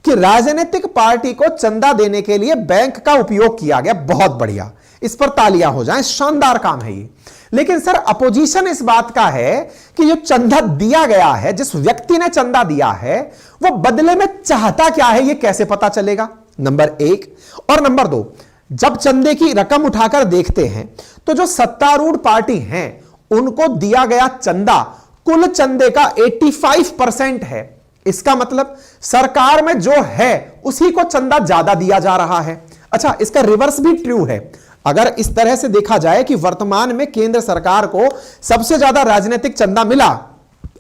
कि राजनीतिक पार्टी को चंदा देने के लिए बैंक का उपयोग किया गया, बहुत बढ़िया, इस पर तालियां हो जाएं, शानदार काम है ये। लेकिन सर अपोजिशन इस बात का है कि जो चंदा दिया गया है, जिस व्यक्ति ने चंदा दिया है, वो बदले में चाहता क्या है, ये कैसे पता चलेगा, नंबर एक। और नंबर दो, जब चंदे की रकम उठाकर देखते हैं तो जो सत्तारूढ़ पार्टी हैं उनको दिया गया चंदा कुल चंदे का 85% है। इसका मतलब सरकार में जो है उसी को चंदा ज्यादा दिया जा रहा है। अच्छा, इसका रिवर्स भी ट्रू है। अगर इस तरह से देखा जाए कि वर्तमान में केंद्र सरकार को सबसे ज्यादा राजनीतिक चंदा मिला,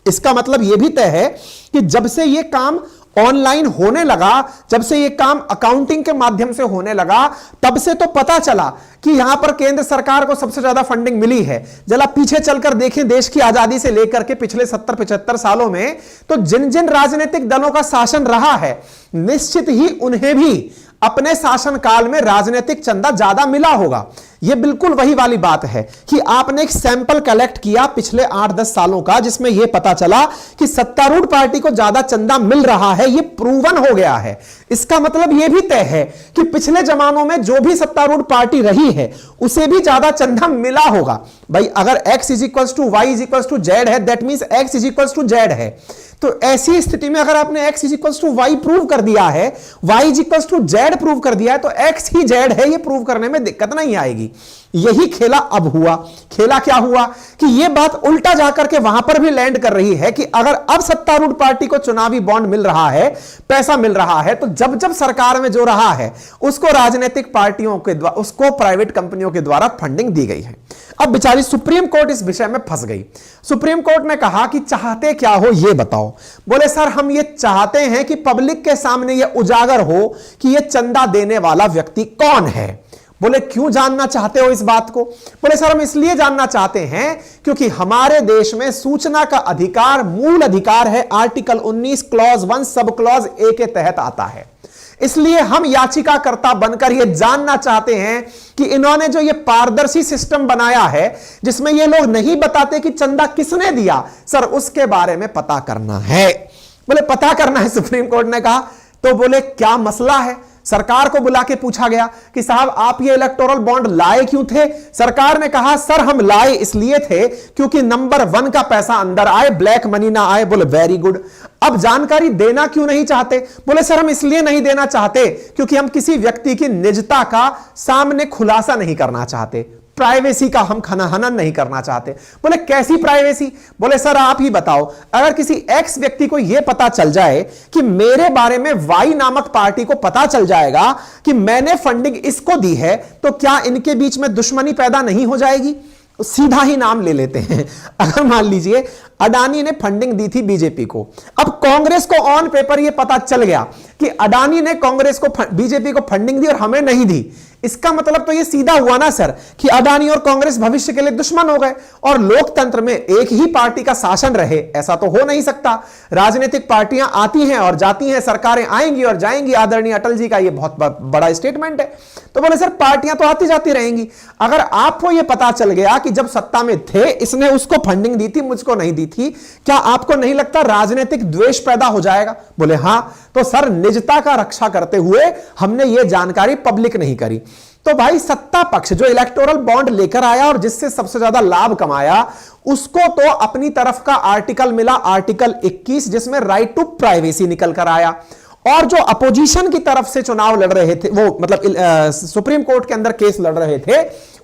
इसका मतलब यह भी तय है कि जब से यह काम ऑनलाइन होने लगा, जब से यह काम अकाउंटिंग के माध्यम से होने लगा, तब से तो पता चला कि यहां पर केंद्र सरकार को सबसे ज्यादा फंडिंग मिली है। जरा पीछे चलकर देखें, देश की आजादी से लेकर के पिछले 70-75 सालों में तो जिन जिन राजनीतिक दलों का शासन रहा है, निश्चित ही उन्हें भी अपने शासनकाल में राजनीतिक चंदा ज्यादा मिला होगा। यह बिल्कुल वही वाली बात है कि आपने एक सैंपल कलेक्ट किया पिछले 8-10 सालों का, जिसमें यह पता चला कि सत्तारूढ़ पार्टी को ज्यादा चंदा मिल रहा है, यह प्रूवन हो गया है। इसका मतलब यह भी तय है कि पिछले जमानों में जो भी सत्तारूढ़ पार्टी रही है उसे भी ज्यादा चंदा मिला होगा। भाई अगर x = y = z है, दैट मींस x = z है। तो ऐसी स्थिति में अगर आपने x = y प्रूव कर दिया है, y = z प्रूव कर दिया है, तो x ही z है, ये प्रूव करने में दिक्कत नहीं आएगी। यही खेला अब हुआ। खेला क्या हुआ कि यह बात उल्टा जाकर के वहां पर भी लैंड कर रही है कि अगर अब सत्तारूढ़ पार्टी को चुनावी बॉन्ड मिल रहा है, पैसा मिल रहा है, तो जब जब सरकार में जो रहा है उसको राजनीतिक पार्टियों के द्वारा, उसको प्राइवेट कंपनियों के द्वारा फंडिंग दी गई है। अब बेचारी सुप्रीम कोर्ट इस विषय में फंस गई। सुप्रीम कोर्ट ने कहा कि चाहते क्या हो यह बताओ। बोले सर हम ये चाहते हैं कि पब्लिक के सामने यह उजागर हो कि यह चंदा देने वाला व्यक्ति कौन है। बोले क्यों जानना चाहते हो इस बात को? बोले सर हम इसलिए जानना चाहते हैं क्योंकि हमारे देश में सूचना का अधिकार मूल अधिकार है, article 19 clause 1 sub clause A के तहत आता है। इसलिए हम याचिकाकर्ता बनकर यह जानना चाहते हैं कि इन्होंने जो ये पारदर्शी सिस्टम बनाया है, जिसमें ये लोग नहीं बताते कि चंदा किसने दिया, सर उसके बारे में पता करना है। बोले पता करना है, सुप्रीम कोर्ट ने कहा। तो बोले क्या मसला है? सरकार को बुला के पूछा गया कि साहब आप ये इलेक्टोरल बॉन्ड लाए क्यों थे? सरकार ने कहा सर हम लाए इसलिए थे क्योंकि नंबर 1 का पैसा अंदर आए, ब्लैक मनी ना आए। बोले वेरी गुड। अब जानकारी देना क्यों नहीं चाहते? बोले सर हम इसलिए नहीं देना चाहते क्योंकि हम किसी व्यक्ति की निजता का सामने खुलासा नहीं करना चाहते, प्राइवेसी का हम खनन नहीं करना चाहते। बोले कैसी प्राइवेसी? बोले सर आप ही बताओ, अगर किसी एक्स व्यक्ति को यह पता चल जाए कि मेरे बारे में वाई नामक पार्टी को पता चल जाएगा कि मैंने फंडिंग इसको दी है, तो क्या इनके बीच में दुश्मनी पैदा नहीं हो जाएगी? सीधा ही नाम ले लेते हैं। अगर मान लीजिए अडानी ने फंडिंग दी थी बीजेपी को, अब कांग्रेस को ऑन पेपर यह पता चल गया कि अडानी ने कांग्रेस को बीजेपी को फंडिंग दी और हमें नहीं दी, इसका मतलब तो यह सीधा हुआ ना सर कि अडानी और कांग्रेस भविष्य के लिए दुश्मन हो गए। और लोकतंत्र में एक ही पार्टी का शासन रहे ऐसा तो हो नहीं सकता। राजनीतिक पार्टियां आती हैं और जाती हैं, सरकारें आएंगी और जाएंगी। आदरणीय अटल जी का यह बहुत बड़ा स्टेटमेंट है। तो बोले सर पार्टियां तो आती जाती रहेंगी। अगर आपको यह पता चल गया कि जब सत्ता में थे इसने उसको फंडिंग दी थी, मुझको नहीं दी थी, क्या आपको नहीं लगता राजनीतिक द्वेष पैदा हो जाएगा? बोले हां। तो सर निजता का रक्षा करते हुए हमने यह जानकारी पब्लिक नहीं करी। तो भाई सत्ता पक्ष जो इलेक्टोरल बॉन्ड लेकर आया और जिससे सबसे ज्यादा लाभ कमाया, उसको तो अपनी तरफ का आर्टिकल मिला, आर्टिकल 21, जिसमें राइट टू प्राइवेसी निकल कर आया। और जो अपोजिशन की तरफ से चुनाव लड़ रहे थे, वो मतलब सुप्रीम कोर्ट के अंदर केस लड़ रहे थे,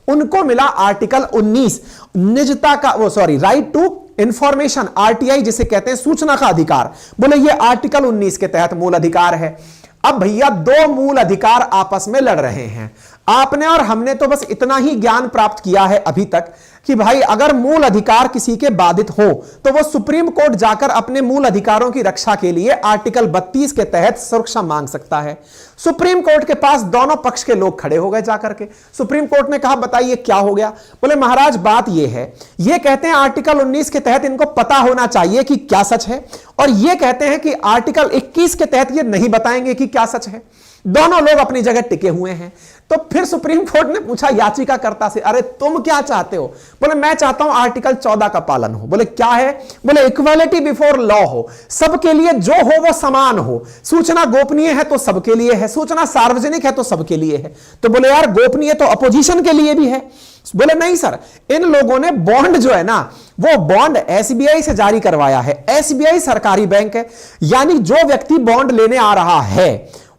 उनको मिला आर्टिकल 19 निजता का, वो sorry right to information, RTI जिसे कहते हैं, सूचना का अधिकार। बोले ये आर्टिकल 19 के तहत मूल अधिकार है। अब भैया दो मूल अधिकार आपस में लड़ रहे हैं। आपने और हमने तो बस इतना ही ज्ञान प्राप्त किया है अभी तक कि भाई अगर मूल अधिकार किसी के बाधित हो तो वो सुप्रीम कोर्ट जाकर अपने मूल अधिकारों की रक्षा के लिए आर्टिकल 32 के तहत सुरक्षा मांग सकता है। सुप्रीम कोर्ट के पास दोनों पक्ष के लोग खड़े हो गए जाकर के। सुप्रीम कोर्ट ने कहा बताइए क्या हो गया? बोले महाराज बात यह है, ये कहते हैं आर्टिकल 19 के तहत इनको पता होना चाहिए कि क्या सच है, और ये कहते हैं कि आर्टिकल 21 के तहत ये नहीं बताएंगे कि क्या सच है। दोनों लोग अपनी जगह टिके हुए हैं। तो फिर सुप्रीम कोर्ट ने पूछा याचिकाकर्ता से, अरे तुम क्या चाहते हो? बोले मैं चाहता हूं आर्टिकल 14 का पालन हो। बोले क्या है? बोले इक्वालिटी बिफोर लॉ हो, सबके लिए जो हो वो समान हो, सूचना गोपनीय है तो सबके लिए है, सूचना सार्वजनिक है तो सबके लिए है। तो बोले यार गोपनीय तो अपोजिशन के लिए भी है। बोले नहीं सर, इन लोगों ने बॉन्ड जो है ना, वो बॉन्ड एसबीआई से जारी करवाया है। एसबीआई सरकारी बैंक है, यानी जो व्यक्ति बॉन्ड लेने आ रहा है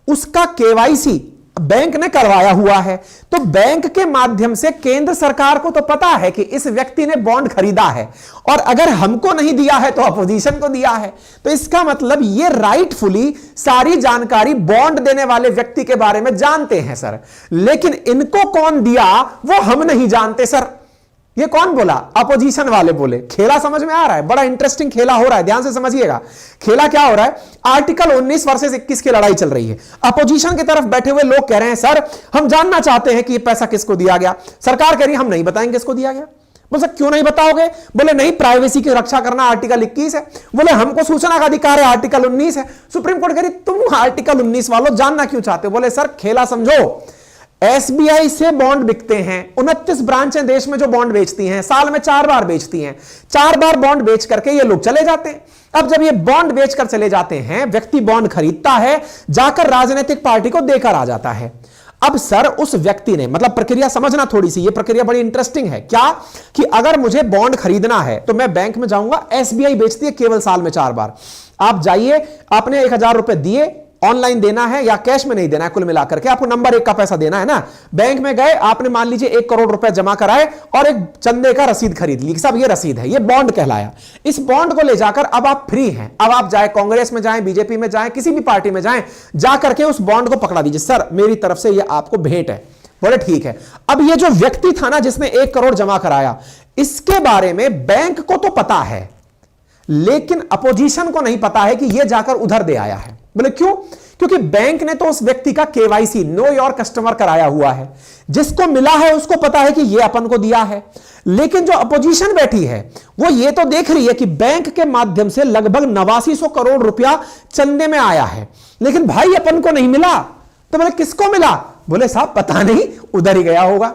उसका केवाईसी बैंक ने करवाया हुआ है। तो बैंक के माध्यम से केंद्र सरकार को तो पता है कि इस व्यक्ति ने बॉन्ड खरीदा है, और अगर हमको नहीं दिया है तो अपोजिशन को दिया है। तो इसका मतलब ये राइटफुली सारी जानकारी बॉन्ड देने वाले व्यक्ति के बारे में जानते हैं सर, लेकिन इनको कौन दिया वो हम नहीं जानते सर। ये कौन बोला? अपोजिशन वाले बोले। खेला समझ में आ रहा है? बड़ा इंटरेस्टिंग खेला हो रहा है, ध्यान से समझिएगा। खेला क्या हो रहा है? आर्टिकल 19 वर्सेस 21 की लड़ाई चल रही है। अपोजिशन की तरफ बैठे हुए लोग कह रहे हैं सर हम जानना चाहते हैं कि ये पैसा किसको दिया गया। सरकार कह रही है हम नहीं बताएंगे किसको दिया गया। बोले क्यों नहीं बताओगे? बोले नहीं, प्राइवेसी की रक्षा करना आर्टिकल 21 है। बोले हमको सूचना का अधिकार है, आर्टिकल 19 है। सुप्रीम कोर्ट कह रही तुम आर्टिकल 19 वालों जानना क्यों चाहते हो? बोले सर खेला समझो, एसबीआई से बॉन्ड बिकते हैं, 29 ब्रांचें देश में जो बॉन्ड बेचती हैं, साल में 4 बार बेचती हैं, 4 बार बॉन्ड बेच करके ये लोग चले जाते हैं। अब जब ये बॉन्ड बेचकर चले जाते हैं, व्यक्ति बॉन्ड खरीदता है, जाकर राजनीतिक पार्टी को देकर आ जाता है। अब सर उस व्यक्ति ने, मतलब प्रक्रिया समझना थोड़ी सी, ये प्रक्रिया बड़ी इंटरेस्टिंग है। क्या कि अगर मुझे बॉन्ड खरीदना है तो मैं बैंक में जाऊंगा, एसबीआई बेचती है केवल साल में 4 बार। आप जाइए, आपने 1000 रुपए दिए, ऑनलाइन देना है या कैश में नहीं देना है, कुल मिलाकर के आपको नंबर 1 का पैसा देना है ना। बैंक में गए, आपने मान लीजिए 1 करोड़ रुपए जमा कराए और एक चंदे का रसीद खरीद ली, सब ये रसीद है, ये बॉन्ड कहलाया। इस बॉन्ड को ले जाकर अब आप फ्री हैं, अब आप जाए कांग्रेस में जाएं, बीजेपी में जाएं, किसी भी पार्टी में जाएं, जाकर के उस बॉन्ड को पकड़ा दीजिए, सर मेरी तरफ से ये आपको भेंट है। बोले ठीक है। अब ये जो व्यक्ति था ना जिसने 1 करोड़ जमा कराया, इसके बारे में बैंक को तो पता है, लेकिन अपोजिशन को नहीं पता है कि यह जाकर उधर दे आया है। बोले क्यों? क्योंकि बैंक ने तो उस व्यक्ति का केवाईसी, नो योर कस्टमर, कराया हुआ है। जिसको मिला है उसको पता है कि यह अपन को दिया है, लेकिन जो अपोजिशन बैठी है वो ये तो देख रही है कि बैंक के माध्यम से लगभग 8900 करोड़ रुपया चंदे में आया है, लेकिन भाई अपन को नहीं मिला। तो बोले किसको मिला? बोले साहब पता नहीं, उधर ही गया होगा।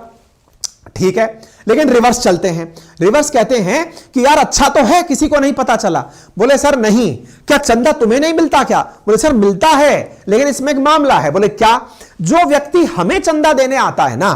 ठीक है, लेकिन रिवर्स चलते हैं। रिवर्स कहते हैं कि यार अच्छा तो है, किसी को नहीं पता चला। बोले सर नहीं, क्या चंदा तुम्हें नहीं मिलता क्या? बोले सर मिलता है, लेकिन इसमें एक मामला है। बोले क्या? जो व्यक्ति हमें चंदा देने आता है ना,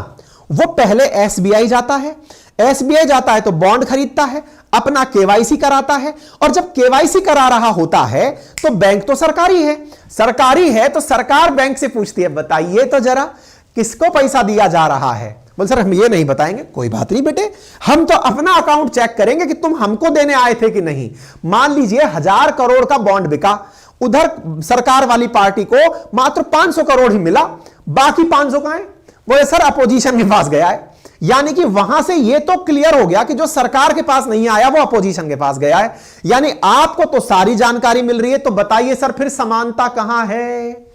वो पहले एसबीआई जाता है, एसबीआई जाता है तो बॉन्ड खरीदता है, अपना केवाईसी कराता है, और जब केवाईसी करा रहा होता है तो बैंक तो सरकारी है, सरकारी है तो सरकार बैंक से पूछती है बताइए तो जरा किसको पैसा दिया जा रहा है। बोल सर हम ये नहीं बताएंगे। कोई बात नहीं बेटे, हम तो अपना अकाउंट चेक करेंगे कि तुम हमको देने आए थे कि नहीं। मान लीजिए 1000 करोड़ का बॉन्ड बिका, उधर सरकार वाली पार्टी को मात्र 500 करोड़ ही मिला, बाकी 500 कहां है? बोले सर अपोजिशन के पास गया है। यानी कि वहां से यह तो क्लियर हो गया कि जो सरकार के पास नहीं आया वो अपोजिशन के पास गया है। यानी आपको तो सारी जानकारी मिल रही है, तो बताइए सर फिर समानता कहां है?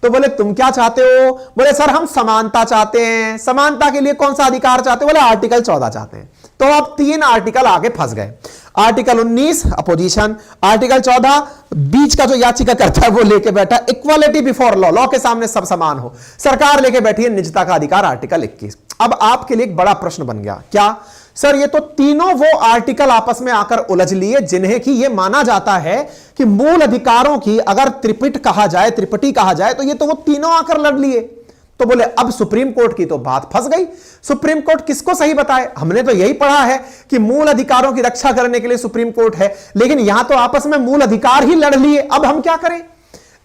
तो बोले तुम क्या चाहते हो? बोले सर हम समानता चाहते हैं। समानता के लिए कौन सा अधिकार चाहते हो? बोले आर्टिकल 14 चाहते हैं। तो अब 3 आर्टिकल आगे फंस गए। आर्टिकल 19 अपोजिशन, आर्टिकल 14 बीच का जो याचिका करता है वो लेके बैठा इक्वालिटी बिफोर लॉ, लॉ के सामने सब समान हो। सरकार लेके बैठी है निजता का अधिकार, आर्टिकल 21। अब आपके लिए एक बड़ा प्रश्न बन गया, क्या सर ये तो तीनों वो आर्टिकल आपस में आकर उलझ लिए जिन्हें कि ये माना जाता है कि मूल अधिकारों की अगर त्रिपिट कहा जाए, त्रिपटी कहा जाए, तो ये तो वो तीनों आकर लड़ लिए। तो बोले अब सुप्रीम कोर्ट की तो बात फंस गई। सुप्रीम कोर्ट किसको सही बताए? हमने तो यही पढ़ा है कि मूल अधिकारों की रक्षा करने के लिए सुप्रीम कोर्ट है, लेकिन यहां तो आपस में मूल अधिकार ही लड़ लिए। अब हम क्या करें?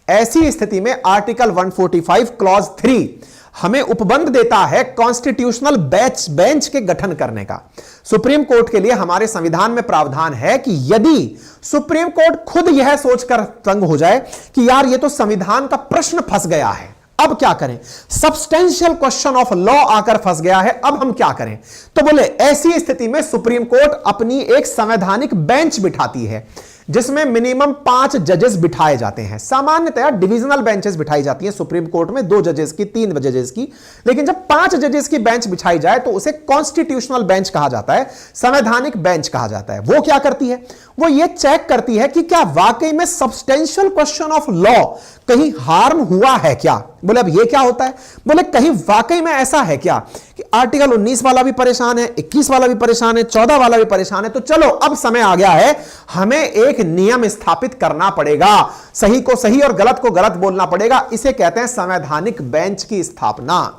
ऐसी स्थिति में आर्टिकल 145 क्लॉज 3 हमें उपबंध देता है कॉन्स्टिट्यूशनल बेंच के गठन करने का। सुप्रीम कोर्ट के लिए हमारे संविधान में प्रावधान है कि यदि सुप्रीम कोर्ट खुद यह सोचकर तंग हो जाए कि यार ये तो संविधान का प्रश्न फंस गया है, अब क्या करें? सब्सटेंशियल क्वेश्चन ऑफ लॉ आकर फंस गया है, अब हम क्या करें? तो बोले ऐसी स्थिति में सुप्रीम कोर्ट अपनी एक संवैधानिक बेंच बिठाती है जिसमें मिनिमम 5 जजेस बिठाए जाते हैं। सामान्यतया डिविजनल बेंचेस बिठाई जाती हैं सुप्रीम कोर्ट में, 2 जजेस की, 3 जजेस की, लेकिन जब 5 जजेस की बेंच बिछाई जाए तो उसे कॉन्स्टिट्यूशनल बेंच कहा जाता है, संवैधानिक बेंच कहा जाता है। वो क्या करती है? वो ये चेक करती है कि क्या वाकई में सब्सटेंशियल क्वेश्चन ऑफ लॉ कहीं हार्म हुआ है क्या। बोले अब ये क्या होता है? बोले कहीं वाकई में ऐसा है क्या कि आर्टिकल 19 वाला भी परेशान है, 21 वाला भी परेशान है, 14 वाला भी परेशान है? तो चलो अब समय आ गया है, हमें एक नियम स्थापित करना पड़ेगा, सही को सही और गलत को गलत बोलना पड़ेगा। इसे कहते हैं संवैधानिक बेंच की स्थापना।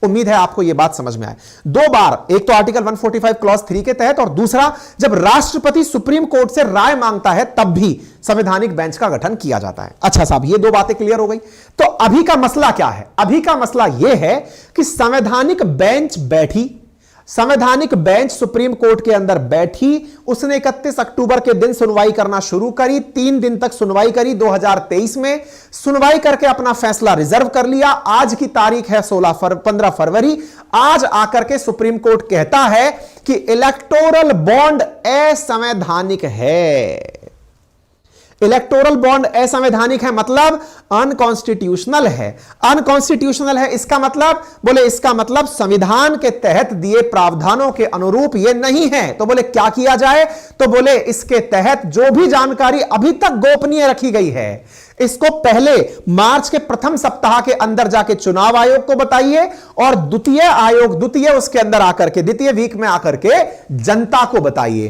उम्मीद है आपको यह बात समझ में आए। दो बार, एक तो आर्टिकल 145 क्लॉज 3 के तहत, और दूसरा जब राष्ट्रपति सुप्रीम कोर्ट से राय मांगता है तब भी संवैधानिक बेंच का गठन किया जाता है। अच्छा साहब, ये दो बातें क्लियर हो गई। तो अभी का मसला क्या है? अभी का मसला यह है कि संवैधानिक बेंच बैठी, संवैधानिक बेंच सुप्रीम कोर्ट के अंदर बैठी, उसने 31 अक्टूबर के दिन सुनवाई करना शुरू करी, 3 दिन तक सुनवाई करी 2023 में, सुनवाई करके अपना फैसला रिजर्व कर लिया। आज की तारीख है 15 फरवरी। आज आकर के सुप्रीम कोर्ट कहता है कि इलेक्टोरल बॉन्ड असंवैधानिक है। इलेक्टोरल बॉन्ड असंवैधानिक है मतलब अनकॉन्स्टिट्यूशनल है। अनकॉन्स्टिट्यूशनल है इसका मतलब, बोले इसका मतलब संविधान के तहत दिए प्रावधानों के अनुरूप यह नहीं है। तो बोले क्या किया जाए? तो बोले इसके तहत जो भी जानकारी अभी तक गोपनीय रखी गई है, इसको पहले मार्च के प्रथम सप्ताह के अंदर जाके चुनाव आयोग को बताइए, और द्वितीय वीक में आकर के जनता को बताइए।